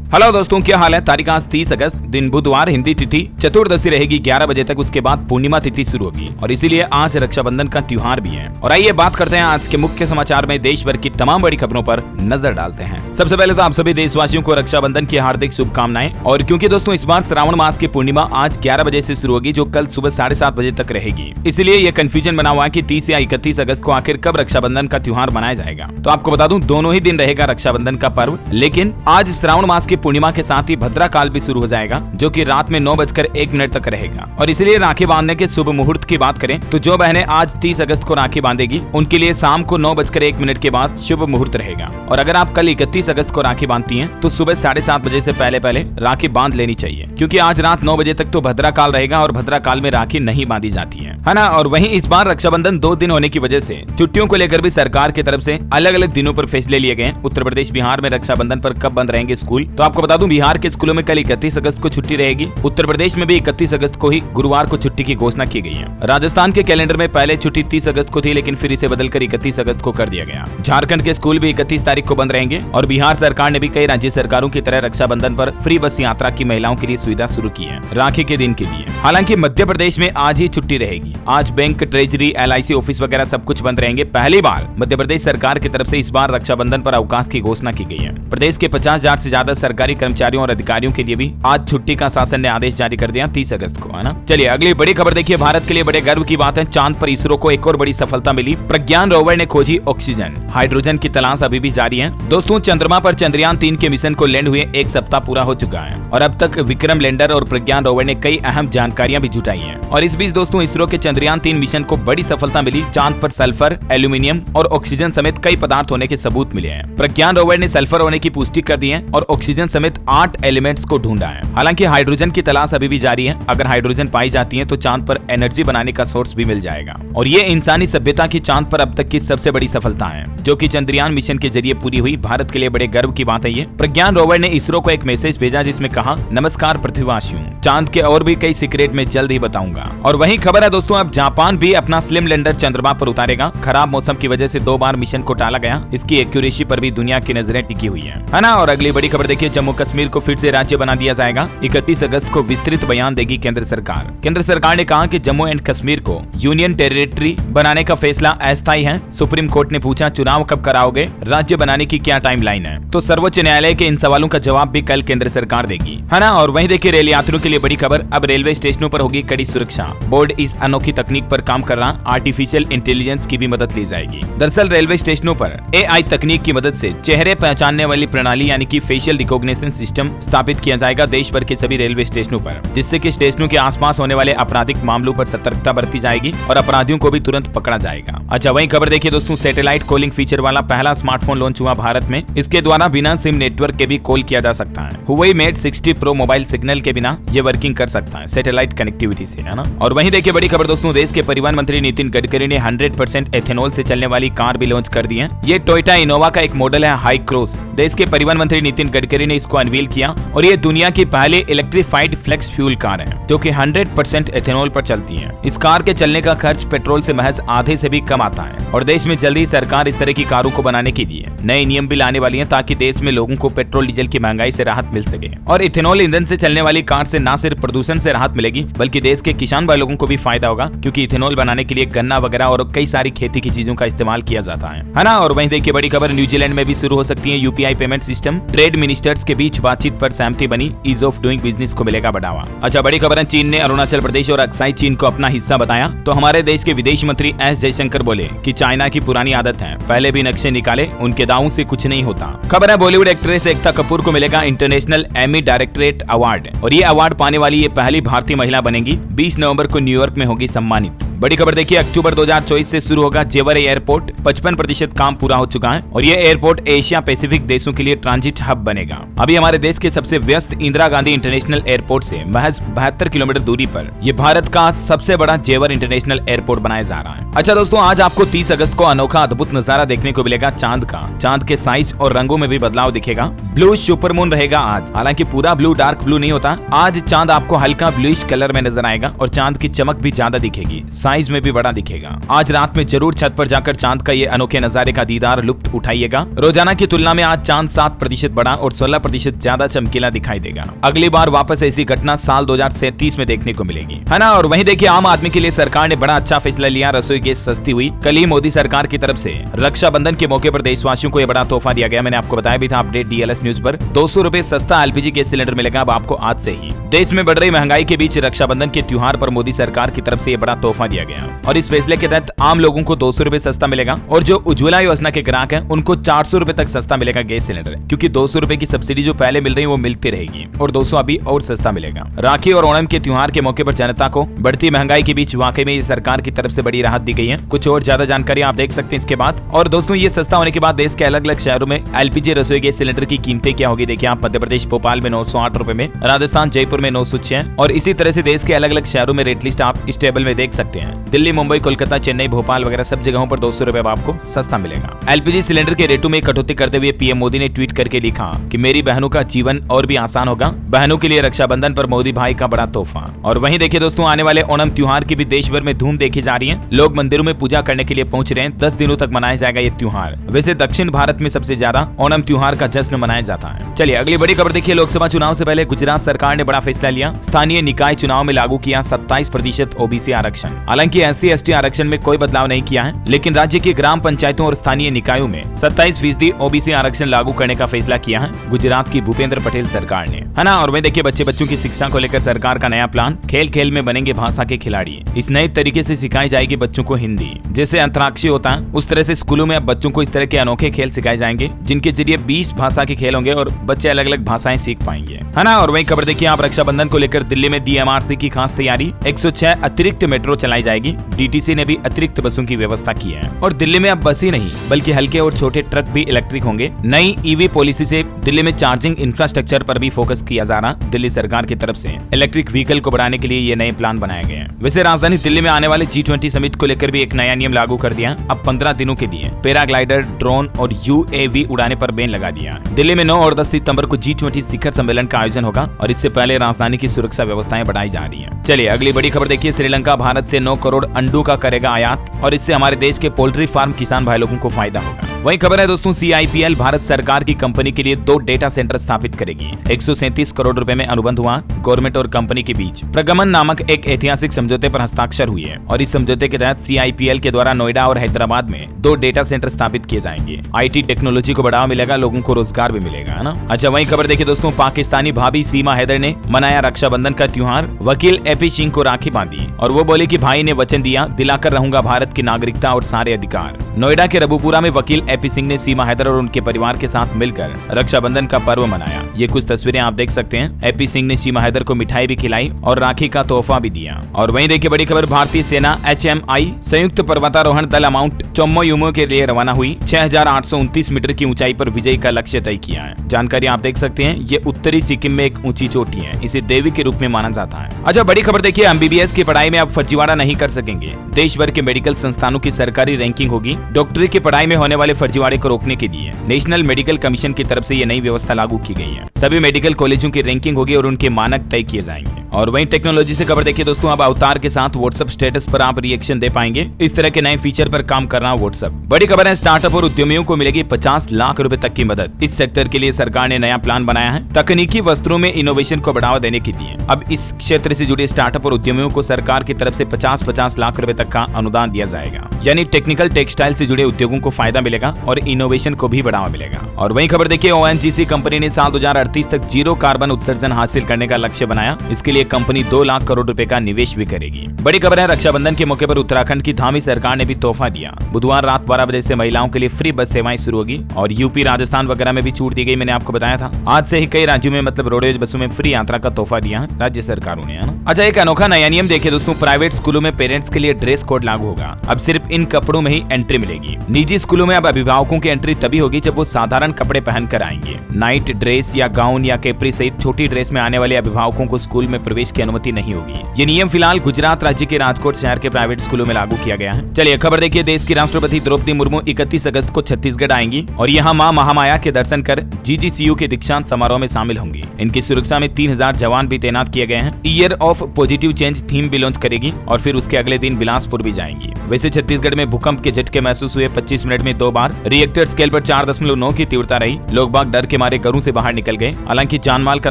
Hello दोस्तों, क्या हाल है। तारीख आज 30 अगस्त, दिन बुधवार, हिंदी तिथि चतुर्दशी रहेगी 11 बजे तक। उसके बाद पूर्णिमा तिथि शुरू होगी और इसीलिए आज रक्षाबंधन का त्योहार भी है। और आइए बात करते हैं आज के मुख्य समाचार में देश भर की तमाम बड़ी खबरों पर नजर डालते हैं। सबसे पहले तो आप सभी देशवासियों को रक्षाबंधन की हार्दिक शुभकामनाएं। और क्योंकि दोस्तों इस बार श्रावण मास की पूर्णिमा आज 11 बजे से शुरू होगी, जो कल सुबह 7:30 बजे तक रहेगी, इसलिए ये कंफ्यूजन बना हुआ है कि 30 या 31 अगस्त को आखिर कब रक्षाबंधन का त्योहार मनाया जाएगा। तो आपको बता दूं, दोनों ही दिन रहेगा रक्षाबंधन का पर्व, लेकिन आज श्रावण मास की पूर्णिमा के साथ ही भद्रा काल भी शुरू हो जाएगा, जो कि रात में 9:01 तक रहेगा। और इसलिए राखी बांधने के शुभ मुहूर्त की बात करें तो जो बहनें आज 30 अगस्त को राखी बांधेगी, उनके लिए शाम को 9:01 के बाद शुभ मुहूर्त रहेगा। और अगर आप कल 31 अगस्त को राखी बांधती हैं, तो सुबह 7:30 बजे से पहले राखी बांध लेनी चाहिए, क्योंकि आज रात 9 बजे तक तो भद्रा काल रहेगा और भद्रा काल में राखी नहीं बांधी जाती है ना। और वहीं इस बार रक्षाबंधन 2 दिन होने की वजह से छुट्टियों को लेकर भी सरकार की तरफ से अलग अलग दिनों पर फैसले लिए गए। उत्तर प्रदेश, बिहार में रक्षाबंधन पर कब बंद रहेंगे स्कूल, तो आपको बता दूं, बिहार के स्कूलों में कल 31 अगस्त को छुट्टी रहेगी। उत्तर प्रदेश में भी 31 अगस्त को ही गुरुवार को छुट्टी की घोषणा की गई है। राजस्थान के कैलेंडर में पहले छुट्टी 30 अगस्त को थी, लेकिन फिर इसे बदलकर 31 अगस्त को कर दिया गया। झारखंड के स्कूल भी 31 तारीख को बंद रहेंगे। और बिहार सरकार ने भी कई राज्य सरकारों की तरह रक्षाबंधन पर फ्री बस यात्रा की महिलाओं के लिए सुविधा शुरू की है राखी के दिन के लिए। हालांकि मध्य प्रदेश में आज ही छुट्टी रहेगी। आज बैंक, ट्रेजरी, LIC ऑफिस वगैरह सब कुछ बंद रहेंगे। पहली बार मध्य प्रदेश सरकार की तरफ से इस बार रक्षाबंधन पर अवकाश की घोषणा की गई है। प्रदेश के 50,000 से ज्यादा सरकारी कर्मचारियों और अधिकारियों के लिए भी आज छुट्टी का शासन ने आदेश जारी कर दिया 30 अगस्त को, है ना। चलिए अगली बड़ी खबर देखिए। भारत के लिए बड़े गर्व की बात है, चांद पर इसरो को एक और बड़ी सफलता मिली। प्रज्ञान रोवर ने खोजी ऑक्सीजन। हाइड्रोजन की तलाश अभी भी जारी है। दोस्तों, चंद्रमा पर चंद्रयान 3 के मिशन को लैंड हुए 1 सप्ताह पूरा हो चुका है और अब तक विक्रम लैंडर और प्रज्ञान रोवर ने कई अहम जानकारियां भी जुटाई हैं। और इस बीच दोस्तों, इसरो के चंद्रयान 3 मिशन को बड़ी सफलता मिली। चांद पर सल्फर, एल्यूमिनियम और ऑक्सीजन समेत कई पदार्थ होने के सबूत मिले हैं। प्रज्ञान रोवर ने सल्फर होने की पुष्टि कर दी है और ऑक्सीजन समेत 8 एलिमेंट्स को ढूंढा है। हालांकि हाइड्रोजन की तलाश अभी भी जारी है। अगर हाइड्रोजन पाई जाती है तो चांद पर एनर्जी बनाने का सोर्स भी मिल जाएगा। और ये इंसानी सभ्यता की चांद पर अब तक की सबसे बड़ी सफलता है, जो कि चंद्रयान मिशन के जरिए पूरी हुई। भारत के लिए बड़े गर्व की बात है ये। प्रज्ञान रोवर ने इसरो को एक मैसेज भेजा जिसमें कहा, नमस्कार पृथ्वीवासियों, चांद के और भी कई सीक्रेट में जल्द ही बताऊंगा। और वही खबर है दोस्तों, अब जापान भी अपना स्लिम लैंडर चंद्रमा पर उतारेगा। खराब मौसम की वजह से 2 बार मिशन को टाला गया। इसकी एक्यूरेसी पर भी दुनिया की नजरें टिकी हुई है ना। और अगली बड़ी खबर देखिए, जम्मू कश्मीर को फिर से राज्य बना दिया जाएगा। 31 अगस्त को विस्तृत बयान देगी केंद्र सरकार। केंद्र सरकार ने कहा कि जम्मू एंड कश्मीर को यूनियन टेरिटरी बनाने का फैसला अस्थायी है। सुप्रीम कोर्ट ने पूछा, चुनाव कब कराओगे, राज्य बनाने की क्या टाइमलाइन है। तो सर्वोच्च न्यायालय के इन सवालों का जवाब भी कल केंद्र सरकार देगी, है ना। और वहीं देखिए, रेल यात्रियों के लिए बड़ी खबर, अब रेलवे स्टेशनों पर होगी कड़ी सुरक्षा। बोर्ड इस अनोखी तकनीक पर काम कर रहा। आर्टिफिशियल इंटेलिजेंस की भी मदद ली जाएगी। दरअसल रेलवे स्टेशनों पर AI तकनीक की मदद से चेहरे पहचानने वाली प्रणाली यानी कि फेशियल रिकॉग्निशन सिस्टम स्थापित किया जाएगा देश भर के सभी रेलवे स्टेशनों पर, जिससे कि स्टेशनों के आसपास होने वाले आपराधिक मामलों पर सतर्कता बरती जाएगी और अपराधियों को भी तुरंत पकड़ा जाएगा। अच्छा, वही खबर देखिए दोस्तों, सैटेलाइट कॉलिंग फीचर वाला पहला स्मार्टफोन लॉन्च हुआ भारत में। इसके द्वारा बिना सिम नेटवर्क के भी कॉल किया जा सकता है। Huawei Mate 60 Pro mobile signal के बिना ये वर्किंग कर सकता है सैटेलाइट कनेक्टिविटी से, है ना। और वहीं देखिए बड़ी खबर दोस्तों, देश के परिवहन मंत्री नितिन गडकरी ने 100% एथेनॉल से चलने वाली कार भी लॉन्च कर दी है। ये टोयोटा इनोवा का एक मॉडल है, हाई क्रॉस। देश के परिवहन मंत्री नितिन गडकरी ने इसको अनवील किया और ये दुनिया की पहली इलेक्ट्रिफाइड फ्लेक्स फ्यूल कार है, जो कि 100% एथेनॉल पर चलती है। इस कार के चलने का खर्च पेट्रोल से महज आधे से भी कम आता है। और देश में जल्दी सरकार इस तरह की कारों को बनाने के लिए नए नियम भी लाने वाली है, ताकि देश में लोगों को पेट्रोल डीजल की महंगाई से राहत मिल सके। और इथेनॉल ईंधन से चलने वाली कार से न सिर्फ प्रदूषण से राहत मिलेगी, बल्कि देश के किसान भाई लोगों को भी फायदा होगा, क्योंकि इथेनॉल बनाने के लिए गन्ना वगैरह और कई सारी खेती की चीजों का इस्तेमाल किया जाता है ना। और वहीं देखिए बड़ी खबर, न्यूजीलैंड में भी शुरू हो सकती है UPI payment system. Trade ministers के बीच बातचीत पर सहमति बनी। ईज ऑफ डूइंग बिजनेस को मिलेगा बढ़ावा। अच्छा, बड़ी खबर है, चीन ने अरुणाचल प्रदेश और अक्साई चीन को अपना हिस्सा बताया। तो हमारे देश के विदेश मंत्री S जयशंकर बोले कि चाइना की पुरानी आदत है, पहले भी नक्शे निकाले, उनके दावों से कुछ नहीं होता। खबर है, बॉलीवुड एक्ट्रेस एकता कपूर को मिलेगा इंटरनेशनल एमी डायरेक्टरेट अवार्ड और ये अवार्ड पाने वाली ये पहली भारतीय महिला बनेगी। 20 नवंबर को न्यूयॉर्क में होगी सम्मानित। बड़ी खबर देखिए, अक्टूबर 2024 से शुरू होगा जेवर एयरपोर्ट। 55% काम पूरा हो चुका है और ये एयरपोर्ट एशिया पैसिफिक देशों के लिए ट्रांजिट हब बनेगा। अभी हमारे देश के सबसे व्यस्त इंदिरा गांधी इंटरनेशनल एयरपोर्ट से महज 72 किलोमीटर दूरी पर ये भारत का सबसे बड़ा जेवर इंटरनेशनल एयरपोर्ट बनाया जा रहा है। अच्छा दोस्तों, आज आपको 30 अगस्त को अनोखा अद्भुत नजारा देखने को मिलेगा चांद का। चांद के साइज और रंगों में भी बदलाव दिखेगा। ब्लू सुपरमून रहेगा आज, हालांकि पूरा ब्लू डार्क ब्लू नहीं होता। आज चांद आपको हल्का ब्लूइश कलर में नजर आएगा और चांद की चमक भी ज्यादा दिखेगी। साइज में भी बड़ा दिखेगा। आज रात में जरूर छत पर जाकर चांद का ये अनोखे नजारे का दीदार लुत्फ उठाइएगा। रोजाना की तुलना में आज चांद 7% बड़ा और 16% ज्यादा चमकीला दिखाई देगा। अगली बार वापस ऐसी घटना साल 2037 में देखने को मिलेगी, है ना। और वहीं देखिए आम आदमी के लिए सरकार ने बड़ा अच्छा फैसला लिया, रसोई गैस सस्ती हुई। कल ही मोदी सरकार की तरफ से रक्षाबंधन के मौके पर देशवासियों को यह बड़ा तोहफा दिया गया। मैंने आपको बताया भी था अपडेट DLS न्यूज पर। 200 रुपए सस्ता LPG गैस सिलेंडर मिलेगा अब आपको आज से ही। देश में बढ़ रही महंगाई के बीच रक्षाबंधन के त्योहार पर मोदी सरकार की तरफ से यह बड़ा तोहफा दिया गया और इस फैसले के तहत आम लोगों को 200 रुपए सस्ता मिलेगा और जो उज्ज्वला योजना के ग्राहक हैं उनको 400 रुपए तक सस्ता मिलेगा गैस सिलेंडर, क्योंकि 200 रुपए की सब्सिडी जो पहले मिल रही है वो मिलती रहेगी और 200 अभी और सस्ता मिलेगा। राखी और ओणम के त्योहार के मौके पर जनता को बढ़ती महंगाई के बीच वाकई में ये सरकार की तरफ से बड़ी राहत दी गई है। कुछ और ज्यादा जानकारी आप देख सकते हैं इसके बाद। और दोस्तों ये सस्ता होने के बाद देश के अलग अलग शहरों में LPG रसोई गैस सिलेंडर की कीमतें क्या होगी देखिए आप। मध्य प्रदेश भोपाल में 908 रुपए में, राजस्थान जयपुर में 906 और इसी तरह से देश के अलग अलग शहरों में रेट लिस्ट आप इस टेबल में देख सकते हैं। दिल्ली, मुंबई, कोलकाता, चेन्नई, भोपाल वगैरह सब जगहों पर 200 रुपए आपको सस्ता मिलेगा। LPG सिलेंडर के रेटों में कटौती करते हुए PM मोदी ने ट्वीट करके लिखा कि मेरी बहनों का जीवन और भी आसान होगा। बहनों के लिए रक्षाबंधन पर मोदी भाई का बड़ा तोहफा। और वहीं देखिए दोस्तों आने वाले ओणम त्योहार की भी देश भर में धूम देखी जा रही है। लोग मंदिरों में पूजा करने के लिए पहुंच रहे हैं। 10 दिनों तक मनाया जाएगा ये त्योहार। वैसे दक्षिण भारत में सबसे ज्यादा ओणम त्योहार का जश्न मनाया जाता है। चलिए अगली बड़ी खबर देखिए। लोकसभा चुनाव से पहले गुजरात सरकार ने बड़ा फैसला लिया। स्थानीय निकाय चुनाव में लागू किया 27% OBC आरक्षण। हालांकि SC/ST आरक्षण में कोई बदलाव नहीं किया है, लेकिन राज्य की ग्राम पंचायतों और स्थानीय निकायों में 27% OBC आरक्षण लागू करने का फैसला किया है गुजरात की भूपेंद्र पटेल सरकार ने, है ना। और वहीं देखिए बच्चों की शिक्षा को लेकर सरकार का नया प्लान। खेल खेल में बनेंगे भाषा के खिलाड़ी। इस नए तरीके से सिखाई जाएगी बच्चों को हिंदी। जैसे अंतराक्षी होता है उस तरह से स्कूलों में अब बच्चों को इस तरह के अनोखे खेल सिखाए जाएंगे जिनके जरिए 20 भाषा के खेल होंगे और बच्चे अलग अलग भाषाएं सीख पाएंगे, है ना। और वही खबर देखिए आप रक्षाबंधन को लेकर दिल्ली में DMRC की खास तैयारी। 106 अतिरिक्त मेट्रो चलाई जाएगी। DTC ने भी अतिरिक्त बसों की व्यवस्था की है और दिल्ली में अब बस ही नहीं बल्कि हल्के और छोटे ट्रक भी इलेक्ट्रिक होंगे। नई EV पॉलिसी से दिल्ली में चार्जिंग इंफ्रास्ट्रक्चर पर भी फोकस किया जा रहा। दिल्ली सरकार की तरफ से इलेक्ट्रिक व्हीकल को बढ़ाने के लिए ये नए प्लान बनाए गए हैं। वैसे राजधानी दिल्ली में आने वाले G20 समिट को लेकर भी एक नया नियम लागू कर दिया। अब 15 दिनों के लिए पैराग्लाइडर, ड्रोन और UAV उड़ाने पर बैन लगा दिया। दिल्ली में 9 और 10 सितंबर को G20 शिखर सम्मेलन का आयोजन होगा और इससे पहले राजधानी की सुरक्षा व्यवस्थाएं बढ़ाई जा रही है। चलिए अगली बड़ी खबर देखिए। श्रीलंका भारत से 9 करोड़ अंडों का करेगा आयात और इससे हमारे देश के पोल्ट्री फार्म किसान भाई लोगों को फायदा होगा। वही खबर है दोस्तों CIPL भारत सरकार की कंपनी के लिए 2 डेटा सेंटर स्थापित करेगी। 137 करोड़ रुपए में अनुबंध हुआ। गवर्नमेंट और कंपनी के बीच प्रगमन नामक एक ऐतिहासिक समझौते पर हस्ताक्षर हुए हैं और इस समझौते के तहत CIPL के द्वारा नोएडा और हैदराबाद में 2 डेटा सेंटर स्थापित किए जाएंगे। IT टेक्नोलॉजी को बढ़ावा मिलेगा, लोगों को रोजगार भी मिलेगा, है ना। अच्छा वही खबर देखिए दोस्तों। पाकिस्तानी भाभी सीमा हैदर ने मनाया रक्षाबंधन का त्योहार। वकील AP सिंह को राखी बांधी और वो बोले कि भाई ने वचन दिया, दिलाकर रहूंगा भारत की नागरिकता और सारे अधिकार। नोएडा के रबूपुरा में वकील AP सिंह ने सीमा हैदर और उनके परिवार के साथ मिलकर रक्षाबंधन का पर्व मनाया। ये कुछ तस्वीरें आप देख सकते हैं। AP सिंह ने सीमा हैदर को मिठाई भी खिलाई और राखी का तोहफा भी दिया। और वहीं देखिए बड़ी खबर। भारतीय सेना HMI संयुक्त पर्वतारोहण दल माउंट चोमोयुमो के लिए रवाना हुई। 6829 मीटर की ऊंचाई पर विजय का लक्ष्य तय किया है। जानकारी आप देख सकते हैं। ये उत्तरी सिक्किम में एक ऊंची चोटी है। इसे देवी के रूप में माना जाता है। अच्छा बड़ी खबर देखिए। MBBS की पढ़ाई में अब फर्जीवाड़ा नहीं कर सकेंगे। देश भर के मेडिकल संस्थानों की सरकारी रैंकिंग होगी। डॉक्टरी की पढ़ाई में होने वाले फर्जीवाड़े को रोकने के लिए नेशनल मेडिकल कमीशन की तरफ से ये नई व्यवस्था लागू की गई है। सभी मेडिकल कॉलेजों की रैंकिंग होगी और उनके मानक तय किए जाएंगे। और वहीं टेक्नोलॉजी से खबर देखिए दोस्तों। अब अवतार के साथ WhatsApp स्टेटस पर आप रिएक्शन दे पाएंगे। इस तरह के नए फीचर पर काम कर रहा है WhatsApp। बड़ी खबर है। स्टार्टअप और उद्यमियों को मिलेगी 50 लाख रुपए तक की मदद। इस सेक्टर के लिए सरकार ने नया प्लान बनाया है तकनीकी वस्त्रों में इनोवेशन को बढ़ावा देने के लिए। अब इस क्षेत्र से जुड़े स्टार्टअप और उद्यमियों को सरकार की तरफ से 50-50 लाख रुपए तक का अनुदान दिया जाएगा। यानी टेक्निकल टेक्सटाइल से जुड़े उद्योगों को फायदा मिलेगा और इनोवेशन को भी बढ़ावा मिलेगा। और वहीं खबर देखिए। ONGC कंपनी ने साल 2038 तक 0 कार्बन उत्सर्जन हासिल करने का लक्ष्य बनाया। इसके लिए कंपनी 2 लाख करोड़ रुपए का निवेश भी करेगी। बड़ी खबर है। रक्षाबंधन के मौके पर उत्तराखंड की धामी सरकार ने भी तोहफा दिया। बुधवार रात 12 बजे से महिलाओं के लिए फ्री बस सेवाएं शुरू होगी और यूपी, राजस्थान वगैरह में भी छूट दी गई। मैंने आपको बताया था। आज से ही कई राज्यों में मतलब रोडवेज बसों में फ्री यात्रा का तोहफा दिया है राज्य सरकारों ने, है ना। अच्छा एक अनोखा नया नियम देखिए दोस्तों। प्राइवेट स्कूलों में पेरेंट्स के लिए ड्रेस कोड लागू होगा। अब सिर्फ इन कपड़ों में ही एंट्री मिलेगी। निजी स्कूलों में अब अभिभावकों की एंट्री तभी होगी जब वो साधारण कपड़े पहनकर आएंगे। नाइट ड्रेस या गाउन या कैप्री सहित छोटी ड्रेस में आने वाले अभिभावकों को स्कूल में प्रवेश की अनुमति नहीं होगी। ये नियम फिलहाल गुजरात राज्य के राजकोट शहर के प्राइवेट स्कूलों में लागू किया गया है। चलिए खबर देखिए, देश की राष्ट्रपति द्रौपदी मुर्मू 31 अगस्त को छत्तीसगढ़ आएंगी और यहाँ मां महामाया के दर्शन कर जीजीसीयू के दीक्षांत समारोह में शामिल होंगी। इनकी सुरक्षा में 3000 जवान भी तैनात किए गए हैं। Year of positive change theme भी लॉन्च करेगी और फिर उसके अगले दिन बिलासपुर भी जाएंगी। वैसे छत्तीसगढ़ में भूकंप के झटके महसूस हुए 25 मिनट में 2 बार। रिएक्टर स्केल पर 4.9 की तीव्रता रही। लोग बाग डर के मारे घरों से बाहर निकल गए। हालांकि जानमाल का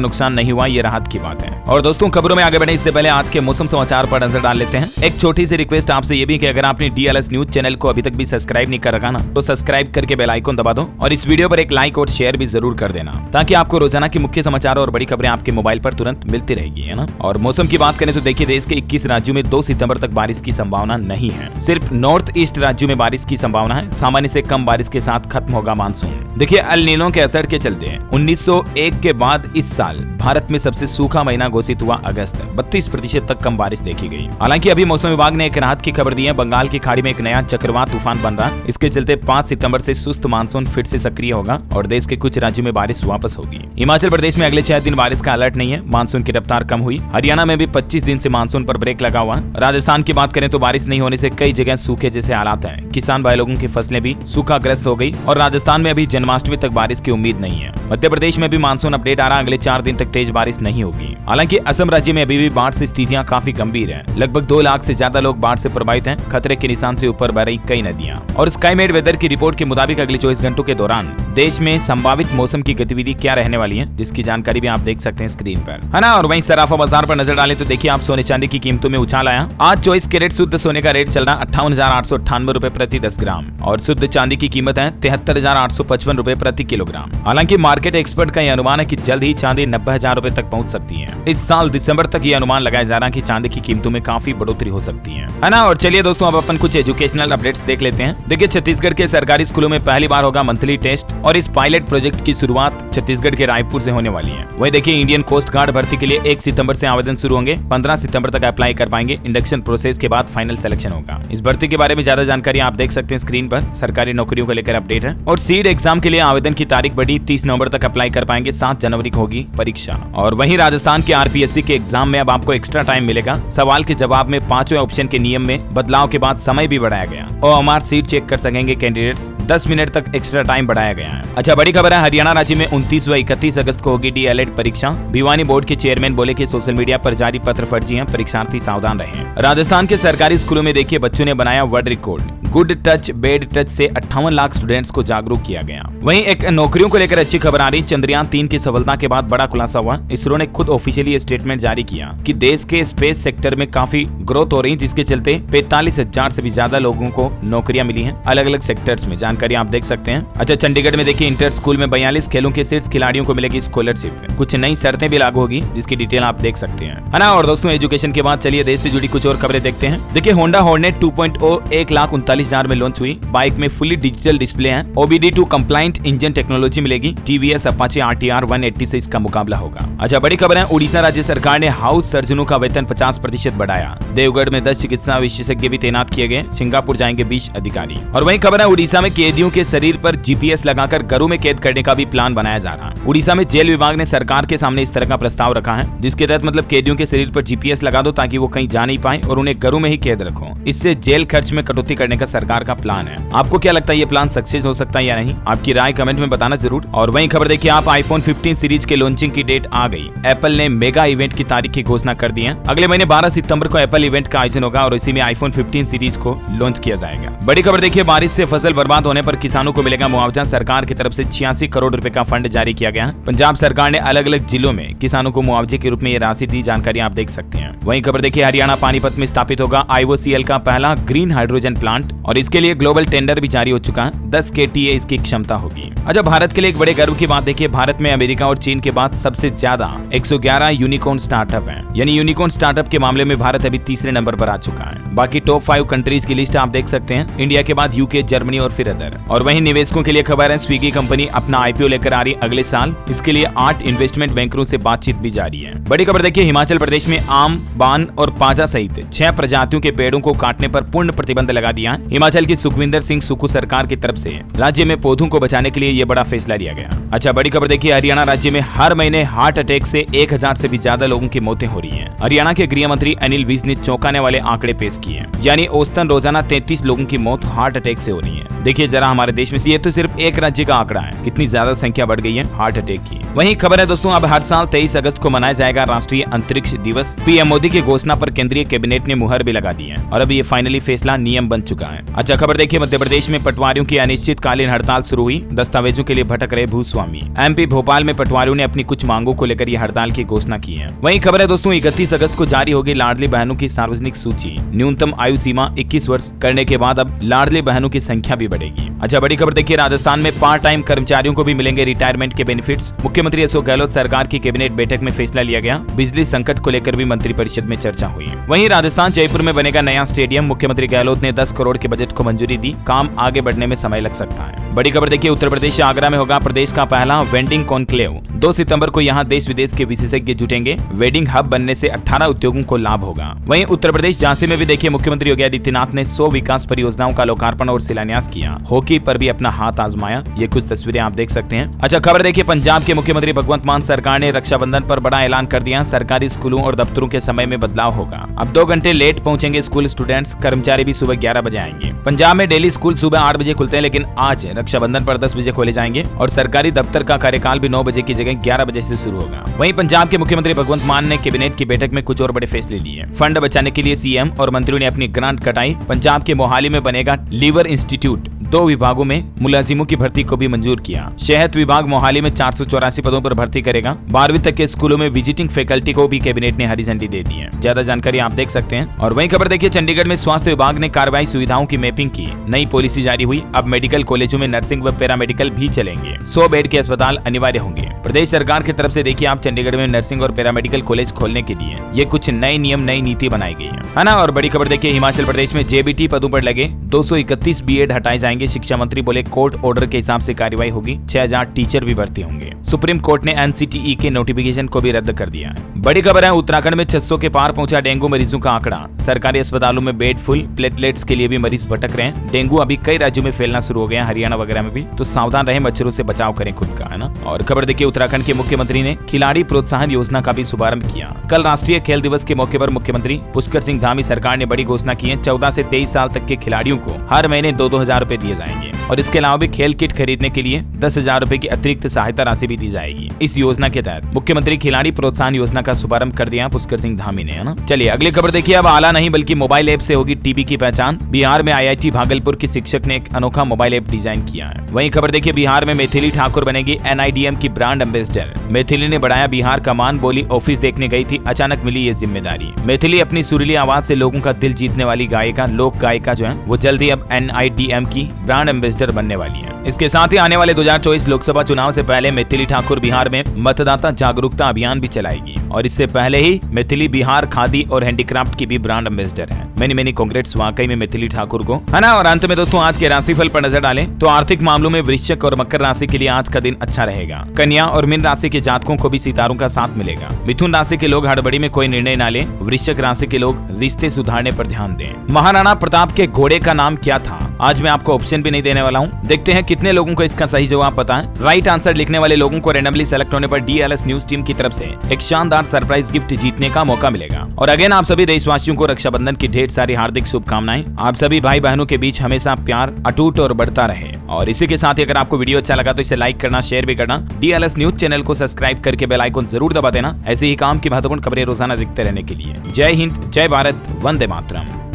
नुकसान नहीं हुआ, ये राहत की बात है। और दोस्तों खबरों में आगे बढ़ने इससे पहले आज के मौसम समाचार पर नजर डाल लेते हैं। एक छोटी सी रिक्वेस्ट आपसे ये भी कि अगर आपने DLS न्यूज चैनल को अभी तक भी सब्सक्राइब नहीं कर रखा ना, तो सब्सक्राइब करके बेल आइकन दबा दो और इस वीडियो पर एक लाइक और शेयर भी जरूर कर देना, ताकि आपको रोजाना के मुख्य समाचार और बड़ी खबरें आपके मोबाइल पर तुरंत मिलती रहेगी, है ना। और मौसम की बात करें तो देखिए, देश के 21 राज्यों में 2 सितंबर तक बारिश की संभावना नहीं है। सिर्फ नॉर्थ ईस्ट राज्यों में बारिश की संभावना है। सामान्य से कम बारिश के साथ खत्म होगा मानसून। देखिए एल नीनो के असर के चलते 1901 के बाद इस साल भारत में सबसे सूखा महीना घोषित हुआ अगस्त। 32% तक कम बारिश देखी गई। हालांकि अभी मौसम विभाग ने एक राहत की खबर दी है। बंगाल की खाड़ी में एक नया चक्रवात तूफान बन रहा है। इसके चलते 5 सितंबर से सुस्त मानसून फिर से सक्रिय होगा और देश के कुछ राज्यों में बारिश वापस होगी। हिमाचल प्रदेश में अगले 6 दिन बारिश का अलर्ट नहीं है। मानसून की रफ्तार कम हुई। हरियाणा में भी 25 दिन से मानसून पर ब्रेक लगा हुआ। राजस्थान की बात करें तो बारिश नहीं होने से कई जगह सूखे जैसे हालात है। किसान भाई लोगों की फसलें भी सूखाग्रस्त हो गई और राजस्थान में अभी जन्माष्टमी तक बारिश की उम्मीद नहीं है। मध्य प्रदेश में भी मानसून अपडेट आ रहा। अगले 4 दिन तक तेज बारिश नहीं होगी। हालांकि असम राज्य में अभी भी बाढ़ से स्थितियां काफी गंभीर हैं। लगभग 2 लाख से ज्यादा लोग बाढ़ से प्रभावित हैं। खतरे के निशान से ऊपर बह रही कई नदियां। और स्काईमेट वेदर की रिपोर्ट के मुताबिक अगले 24 घंटों के दौरान देश में संभावित मौसम की गतिविधि क्या रहने वाली है, जिसकी जानकारी भी आप देख सकते हैं स्क्रीन पर, है ना। और वहीं सराफा बाजार पर नजर डालें तो देखिए, आप सोने चांदी की कीमतों में उछाल आया। आज 24 कैरेट शुद्ध सोने का रेट चल रहा 58,898 रुपए प्रति 10 ग्राम और शुद्ध चांदी की कीमत है 73,855 रुपए प्रति किलोग्राम। हालांकि मार्केट एक्सपर्ट का यह अनुमान है कि जल्द ही चांदी 90,000 रुपए तक पहुंच सकती है। इस साल दिसंबर तक यह अनुमान लगाया जा रहा है कि चांदी की कीमतों में काफी बढ़ोतरी हो सकती है ना। और चलिए दोस्तों, अब अपन कुछ एजुकेशनल अपडेट्स देख लेते हैं। देखिए, छत्तीसगढ़ के सरकारी स्कूलों में पहली बार होगा मंथली टेस्ट और इस पायलट प्रोजेक्ट की शुरुआत छत्तीसगढ़ के रायपुर से होने वाली है। वही देखिए, इंडियन कोस्ट गार्ड भर्ती के लिए 1 सितंबर से आवेदन शुरू होंगे। 15 सितंबर तक अप्लाई कर पाएंगे। इंडक्शन प्रोसेस के बाद फाइनल सिलेक्शन होगा। इस भर्ती के बारे में ज्यादा जानकारी आप देख सकते हैं स्क्रीन पर। सरकारी नौकरियों को लेकर अपडेट है। और सीड एग्जाम के लिए आवेदन की तारीख बढ़ी। 30 नवंबर तक अप्लाई कर पाएंगे। 7 जनवरी को होगी परीक्षा। और वहीं राजस्थान के RPSC के एग्जाम में अब आपको एक्स्ट्रा टाइम मिलेगा। सवाल के जवाब में 5वें ऑप्शन के नियम में बदलाव के बाद समय भी बढ़ाया गया। OMR सीट चेक कर सकेंगे कैंडिडेट्स। 10 मिनट तक एक्स्ट्रा टाइम बढ़ाया गया है। अच्छा, बड़ी खबर है, हरियाणा राज्य में 29 व 31 अगस्त को होगी DLED परीक्षा। भिवानी बोर्ड के चेयरमैन बोले कि सोशल मीडिया पर जारी पत्र फर्जी हैं, परीक्षार्थी सावधान रहें। राजस्थान के सरकारी स्कूलों में देखिए, बच्चों ने बनाया world record. Good touch bed touch से 58 लाख स्टूडेंट्स को जागरूक किया गया। वहीं एक नौकरियों को लेकर अच्छी खबर आ रही। चंद्रयान 3 की सफलता के बाद बड़ा खुलासा हुआ। इसरो ने खुद ऑफिशियली स्टेटमेंट जारी किया कि देश के स्पेस सेक्टर में काफी ग्रोथ हो रही, जिसके चलते 45,000 से भी ज्यादा लोगों को नौकरियां मिली हैं अलग अलग सेक्टर्स में। जानकारी आप देख सकते हैं। अच्छा, चंडीगढ़ में देखिए, इंटर स्कूल में 42 खेलों के शीर्ष खिलाड़ियों को मिलेगी स्कॉलरशिप। कुछ नई शर्तें भी लागू होगी, जिसकी डिटेल आप देख सकते हैं, है ना। और दोस्तों, एजुकेशन के बाद चलिए देश से जुड़ी कुछ और खबरें देखते हैं। देखिए, होंडा हॉर्नेट 2.0 1,39,000 में लॉन्च हुई। बाइक में फुली डिजिटल डिस्प्ले है। OBD2 कंप्लाइंट इंजन टेक्नोलॉजी मिलेगी। TVS अपाचे RTR 180 से इसका मुकाबला होगा। अच्छा, बड़ी खबर है, उड़ीसा राज्य सरकार ने हाउस सर्जनों का वेतन 50% बढ़ाया। देवगढ़ में 10 चिकित्सा विशेषज्ञ भी तैनात किए गए। सिंगापुर जाएंगे 20 अधिकारी। और वहीं खबर है, उड़ीसा में कैदियों के शरीर पर GPS लगाकर घरों में कैद करने का भी प्लान बनाया जा रहा है। उड़ीसा में जेल विभाग ने सरकार के सामने इस तरह का प्रस्ताव रखा है, जिसके तहत मतलब कैदियों के शरीर पर GPS लगा दो ताकि वो कहीं जा नहीं पाए और उन्हें घरों में ही कैद रखो। इससे जेल खर्च में कटौती करने का सरकार का प्लान है। आपको क्या लगता है, ये प्लान सक्सेस हो सकता है या नहीं? आपकी राय कमेंट में बताना जरूर। और वहीं खबर देखिए, आप iPhone 15 सीरीज के लॉन्चिंग की डेट आ गई। एप्पल ने मेगा इवेंट की तारीख की घोषणा कर दी है। अगले महीने 12 सितंबर को एप्पल इवेंट का आयोजन होगा और इसी में iPhone 15 सीरीज को लॉन्च किया जाएगा। बड़ी खबर देखिए, बारिश से फसल बर्बाद होने पर किसानों को मिलेगा मुआवजा। सरकार की तरफ से 86 करोड़ रुपए का फंड जारी किया गया। पंजाब सरकार ने अलग अलग जिलों में किसानों को मुआवजे के रूप में ये राशि दी। जानकारी आप देख सकते हैं। वहीं खबर देखिए, हरियाणा पानीपत में स्थापित होगा IOCL का पहला ग्रीन हाइड्रोजन प्लांट और इसके लिए ग्लोबल टेंडर भी जारी हो चुका है। 10 KTA इसकी क्षमता होगी। अच्छा, भारत के लिए एक बड़े गर्व की बात देखिए, भारत में अमेरिका और चीन के बाद सबसे ज्यादा 111 यूनिकॉर्न स्टार्टअप है। यानी यूनिकॉर्न स्टार्टअप के मामले में भारत अभी तीसरे नंबर पर आ चुका है। बाकी टॉप 5 कंट्रीज की लिस्ट आप देख सकते हैं। इंडिया के बाद UK, जर्मनी और फिर अदर। और वहीं निवेशकों के लिए खबर है, स्विगी कंपनी अपना IPO लेकर आ रही अगले साल। इसके लिए 8 इन्वेस्टमेंट बैंकरों से बातचीत भी जारी है। बड़ी खबर देखिए, हिमाचल प्रदेश में आम, बान और पाजा सहित 6 प्रजातियों के पेड़ों को काटने पर पूर्ण प्रतिबंध लगा दिया है। हिमाचल की सुखविंदर सिंह सुक्खू सरकार की तरफ से राज्य में पौधों को बचाने के लिए ये बड़ा फैसला लिया गया। अच्छा, बड़ी खबर देखिए, हरियाणा राज्य में हर महीने हार्ट अटैक से 1000 से भी ज्यादा लोगों की मौतें हो रही हैं। हरियाणा के गृह मंत्री अनिल विज ने चौंकाने वाले आंकड़े पेश किए, यानी औसतन रोजाना 33 लोगों की मौत हार्ट अटैक से हो रही है। देखिए जरा हमारे देश में ये तो सिर्फ एक राज्य का आंकड़ा है, कितनी ज्यादा संख्या बढ़ गई है हार्ट अटैक की। वहीं खबर है दोस्तों, अब हर साल 23 अगस्त को मनाया जाएगा राष्ट्रीय अंतरिक्ष दिवस। पीएम मोदी की घोषणा पर केंद्रीय कैबिनेट ने मुहर भी लगा दी है और अब ये फाइनली फैसला नियम बन चुका है। अच्छा खबर देखिए, मध्य प्रदेश में पटवारियों की अनिश्चितकालीन हड़ताल शुरू हुई, दस्तावेजों के लिए भटक रहे भूस्वामी। एमपी भोपाल में पटवारियों ने अपनी कुछ मांगों को लेकर ये हड़ताल की घोषणा की है। वहीं खबर है दोस्तों, 31 अगस्त को जारी होगी लाडली बहनों की सार्वजनिक सूची। न्यूनतम आयु सीमा 21 वर्ष करने के बाद अब लाडली बहनों की संख्या भी बढ़ेगी। अच्छा बड़ी खबर देखिए, राजस्थान में पार्ट टाइम कर्मचारियों को भी मिलेंगे रिटायरमेंट के बेनिफिट्स। मुख्यमंत्री अशोक गहलोत सरकार की कैबिनेट बैठक में फैसला लिया गया। बिजली संकट को लेकर भी मंत्रिपरिषद में चर्चा हुई। वहीं राजस्थान जयपुर में बनेगा नया स्टेडियम। मुख्यमंत्री गहलोत ने 10 करोड़ के बजट को मंजूरी दी, काम आगे बढ़ने में समय लग सकता है। बड़ी खबर देखिए, उत्तर प्रदेश आगरा में होगा प्रदेश का पहला वेंडिंग कॉन्क्लेव। 2 सितंबर को यहाँ देश विदेश के विशेषज्ञ जुटेंगे। वेडिंग हब बनने से 18 उद्योगों को लाभ होगा। वहीं उत्तर प्रदेश झांसी में भी देखिए, मुख्यमंत्री योगी आदित्यनाथ ने 100 विकास परियोजनाओं का लोकार्पण और शिलान्यास किया। हॉकी पर भी अपना हाथ आजमाया, ये कुछ तस्वीरें आप देख सकते हैं। अच्छा खबर देखिए, पंजाब के मुख्यमंत्री भगवंत मान सरकार ने रक्षाबंधन पर बड़ा ऐलान कर दिया। सरकारी स्कूलों और दफ्तरों के समय में बदलाव होगा। अब 2 घंटे लेट पहुंचेंगे स्कूल स्टूडेंट्स। कर्मचारी भी सुबह 11 बजे आएंगे। पंजाब में डेली स्कूल सुबह 8 बजे खुलते हैं, लेकिन आज रक्षाबंधन पर 10 बजे खोले जाएंगे और सरकारी दफ्तर का कार्यकाल भी 9 बजे की जगह 11 बजे से शुरू होगा। वहीं पंजाब के मुख्यमंत्री भगवंत मान ने कैबिनेट की बैठक में कुछ और बड़े फैसले लिए। फंड बचाने के लिए सीएम और मंत्रियों ने अपनी ग्रांट कटाई। पंजाब के मोहाली में बनेगा लीवर इंस्टीट्यूट। 2 विभागों में मुलाजिमों की भर्ती को भी मंजूर किया। सेहत विभाग मोहाली में 484 पदों पर भर्ती करेगा। 12वीं तक के स्कूलों में विजिटिंग फैकल्टी को भी कैबिनेट ने हरी झंडी दे दी है। ज्यादा जानकारी आप देख सकते हैं। और वहीं खबर देखिए, चंडीगढ़ में स्वास्थ्य विभाग ने कार्रवाई सुविधाओं की मैपिंग की। नई पॉलिसी जारी हुई। अब मेडिकल कॉलेजों में नर्सिंग व पैरामेडिकल भी चलेंगे। 100 बेड के अस्पताल अनिवार्य होंगे। प्रदेश सरकार की तरफ से देखिए आप चंडीगढ़ में नर्सिंग और पैरामेडिकल कॉलेज खोलने के लिए ये कुछ नए नियम, नई नीति बनाई गई है ना। और बड़ी खबर देखिए, हिमाचल प्रदेश में जेबीटी पदों पर लगे 231 बीएड हटाए जाएंगे। शिक्षा मंत्री बोले कोर्ट ऑर्डर के हिसाब से कार्रवाई होगी। 6000 टीचर भी भर्ती होंगे। सुप्रीम कोर्ट ने एनसीटीई के नोटिफिकेशन को भी रद्द कर दिया है। बड़ी खबर है, उत्तराखंड में 600 के पार पहुंचा डेंगू मरीजों का आंकड़ा। सरकारी अस्पतालों में बेड फुल। प्लेटलेट्स के लिए भी मरीज भटक रहे हैं। डेंगू अभी कई राज्यों में फैलना शुरू हो गया, हरियाणा वगैरह में भी, तो सावधान रहे, मच्छरों से बचाव करें खुद का, है ना। और खबर देखिए, उत्तराखंड के मुख्यमंत्री ने खिलाड़ी प्रोत्साहन योजना का भी शुभारंभ किया। कल राष्ट्रीय खेल दिवस के मौके पर मुख्यमंत्री पुष्कर सिंह धामी सरकार ने बड़ी घोषणा की है। 14 से 23 साल तक के खिलाड़ियों को हर महीने 2-2 हजार रुपए दिए जाएंगे और इसके अलावा भी खेल किट खरीदने के लिए 10,000 रुपए की अतिरिक्त सहायता राशि भी दी जाएगी। इस योजना के तहत मुख्यमंत्री खिलाड़ी प्रोत्साहन योजना का शुभारंभ कर दिया पुष्कर सिंह धामी ने, है ना। चलिए अगली खबर देखिए, अब आला नहीं बल्कि मोबाइल ऐप से होगी टीबी की पहचान। बिहार में आईआईटी भागलपुर की शिक्षक ने एक अनोखा मोबाइल ऐप डिजाइन किया है। वहीं खबर देखिए, बिहार में मैथिली ठाकुर बनेगी एनआईडीएम की ब्रांड एम्बेसडर। मैथिली ने बढ़ाया बिहार का मान, बोली ऑफिस देखने गई थी, अचानक मिली ये जिम्मेदारी। मैथिली अपनी सुरीली आवाज से लोगों का दिल जीतने वाली गायिका, लोक गायिका जो है वो जल्दी अब एनआईडीएम की ब्रांड एम्बेसडर बनने वाली है। इसके साथ ही आने वाले 2024 लोकसभा चुनाव से पहले मैथिली ठाकुर बिहार में मतदाता जागरूकता अभियान भी चलाएगी और इससे पहले ही मैथिली बिहार खादी और हैंडीक्राफ्ट की भी ब्रांड एम्बेसडर है। मेनी कांग्रेट्स वाकई में मैथिली ठाकुर को, है ना। और अंत में दोस्तों आज के राशिफल पर नजर डालें तो आर्थिक मामलों में वृश्चिक और मकर राशि के लिए आज का दिन अच्छा रहेगा। कन्या और मीन राशि के जातकों को भी सितारों का साथ मिलेगा। मिथुन राशि के लोग हड़बड़ी में कोई निर्णय ना लें। वृश्चिक राशि के लोग रिश्ते सुधारने पर ध्यान दें। महाराणा प्रताप के घोड़े का नाम क्या था? आज मैं आपको ऑप्शन भी नहीं देने वाला हूँ। देखते हैं कितने लोगों को इसका सही जवाब पता है। राइट आंसर लिखने वाले लोगों को रैंडमली सेलेक्ट होने पर डीएलएस न्यूज टीम की तरफ से एक शानदार सरप्राइज गिफ्ट जीतने का मौका मिलेगा। और अगेन आप सभी देशवासियों को रक्षाबंधन की ढेर सारी हार्दिक शुभकामनाएं। आप सभी भाई बहनों के बीच हमेशा प्यार अटूट और बढ़ता रहे। और इसी के साथ ही अगर आपको वीडियो अच्छा लगा तो इसे लाइक करना, शेयर भी करना। डीएलएस न्यूज चैनल को सब्सक्राइब करके बेल आइकन जरूर दबा देना, ऐसे ही काम की महत्वपूर्ण खबरें रोजाना दिखते रहने के लिए। जय हिंद, जय भारत, वंदे मातरम।